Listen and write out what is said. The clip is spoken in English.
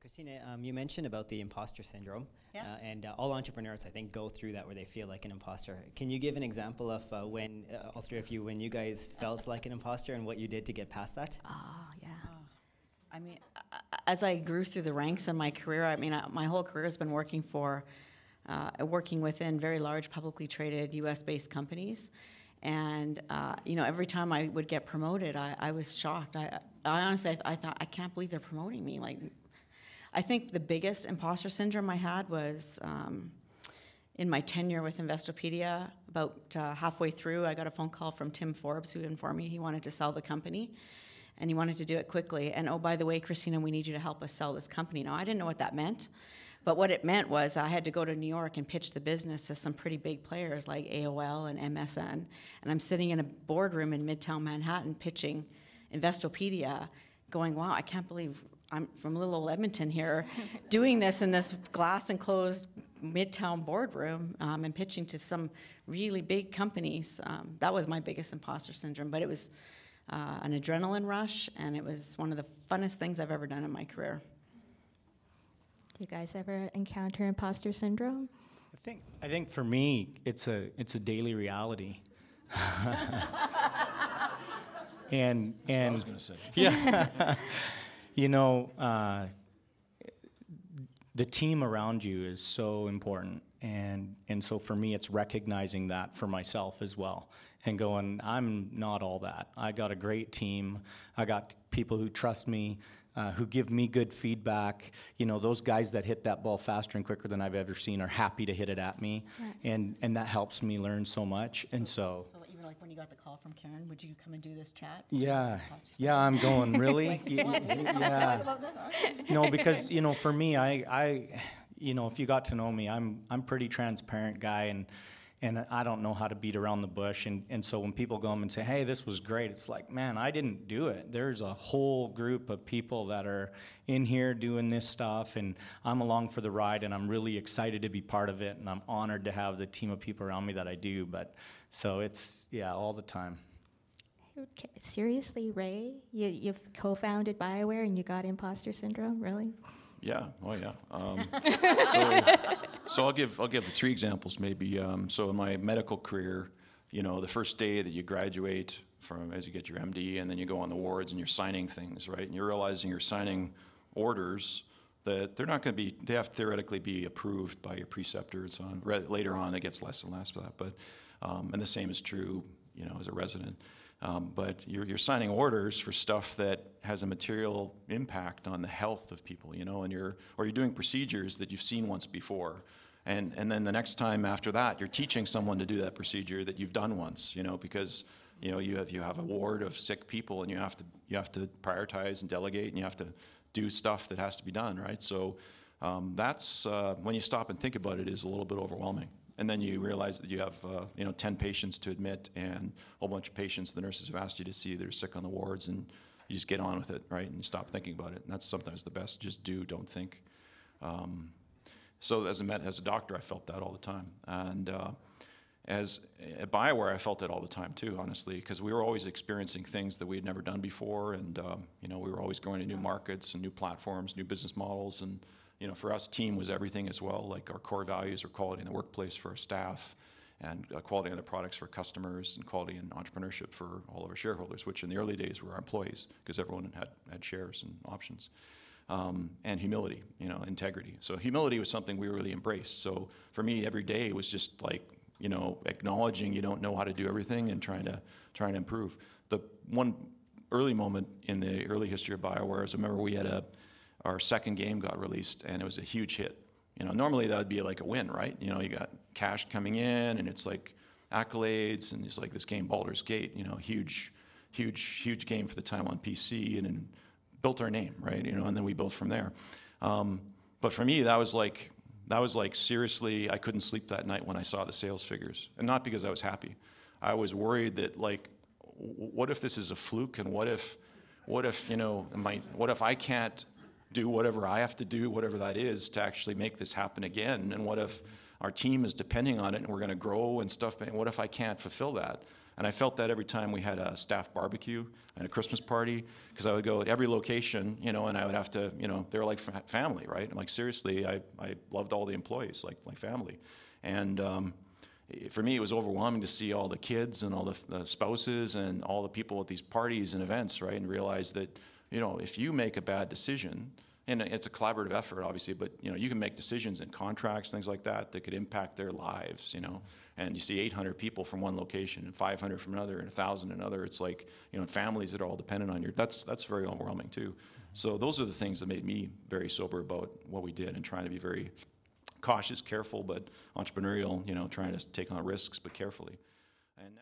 Kristina, you mentioned about the imposter syndrome, and all entrepreneurs, I think, go through that where they feel like an imposter. Can you give an example of when, all three of you, when you guys felt like an imposter and what you did to get past that? Yeah. I mean, as I grew through the ranks in my career, I mean, my whole career has been working within very large publicly traded U.S.-based companies. And, every time I would get promoted, I was shocked. I honestly, I thought, I can't believe they're promoting me. Like, I think the biggest imposter syndrome I had was in my tenure with Investopedia. About halfway through, I got a phone call from Tim Forbes, who informed me he wanted to sell the company, and he wanted to do it quickly. And, oh, by the way, Kristina, we need you to help us sell this company. Now, I didn't know what that meant, but what it meant was I had to go to New York and pitch the business to some pretty big players like AOL and MSN. And I'm sitting in a boardroom in Midtown Manhattan pitching Investopedia, going, wow, I can't believe I'm from little old Edmonton here doing this in this glass enclosed Midtown boardroom and pitching to some really big companies. That was my biggest imposter syndrome, but it was an adrenaline rush, and it was one of the funnest things I've ever done in my career. Do you guys ever encounter imposter syndrome? I think for me, it's a daily reality. and That's what I was going to say. Yeah. The team around you is so important, and so for me, it's recognizing that for myself as well, and going, I'm not all that. I got a great team. I got people who trust me, who give me good feedback. Those guys that hit that ball faster and quicker than I've ever seen are happy to hit it at me, and that helps me learn so much. And so even like when you got the call from Karen, would you come and do this chat? Yeah, I'm going, really? Talk about this, No, because for me, I if you got to know me, I'm a pretty transparent guy, and I don't know how to beat around the bush. And so when people go and say, hey, this was great, it's like, man, I didn't do it. There's a whole group of people that are in here doing this stuff, and I'm along for the ride, and I'm really excited to be part of it, and I'm honored to have the team of people around me that I do. But so it's, all the time. Okay. Seriously, Ray? You've co-founded BioWare and you got imposter syndrome, really? Yeah. Oh, yeah. So I'll give the three examples maybe. So in my medical career, the first day that you graduate as you get your MD, and then you go on the wards and you're signing things, right? And you're realizing you're signing orders that they're not going to be. They have to theoretically be approved by your preceptors. Later on, it gets less and less for that. But and the same is true, as a resident. But you're signing orders for stuff that has a material impact on the health of people, and you're doing procedures that you've seen once before, and then the next time after that, you're teaching someone to do that procedure that you've done once, because you have a ward of sick people, and you have to prioritize and delegate, and you have to do stuff that has to be done, right? So that's when you stop and think about it, is a little bit overwhelming. And then you realize that you have 10 patients to admit, and a whole bunch of patients the nurses have asked you to see that are sick on the wards, and you just get on with it, right? And you stop thinking about it. And that's sometimes the best. Just do, don't think. So as a doctor, I felt that all the time. And at BioWare, I felt it all the time too, honestly, because we were always experiencing things that we had never done before, and we were always going to new markets and new platforms, new business models, and for us, team was everything as well. Like, our core values are quality in the workplace for our staff, and quality in the products for customers, and quality in entrepreneurship for all of our shareholders, which in the early days were our employees, because everyone had shares and options. And humility, integrity. So humility was something we really embraced. So for me, every day was just like, acknowledging you don't know how to do everything and trying to improve. The one early moment in the early history of BioWare is, I remember we had our second game got released, and it was a huge hit. Normally that would be like a win, right? You got cash coming in, and it's like accolades, and it's like this game, Baldur's Gate, huge game for the time on PC, and then built our name, right? And then we built from there. But for me, that was like seriously, I couldn't sleep that night when I saw the sales figures, and not because I was happy. I was worried that, like, what if this is a fluke, and what if I can't do whatever I have to do, whatever that is, to actually make this happen again? And what if our team is depending on it, and we're going to grow and stuff, and what if I can't fulfill that? And I felt that every time we had a staff barbecue and a Christmas party, because I would go at every location, you know, and I would have to, you know, they were like family, right? I'm like, seriously, I loved all the employees, like my family. And for me, it was overwhelming to see all the kids and all the spouses and all the people at these parties and events, right? And realize that, you know, if you make a bad decision, and it's a collaborative effort, obviously, but, you know, you can make decisions in contracts, things like that, that could impact their lives, you know. And you see 800 people from one location and 500 from another and 1,000 another. It's like, you know, families that are all dependent on you. That's very overwhelming too. So those are the things that made me very sober about what we did and trying to be very cautious, careful, but entrepreneurial, you know, trying to take on risks, but carefully.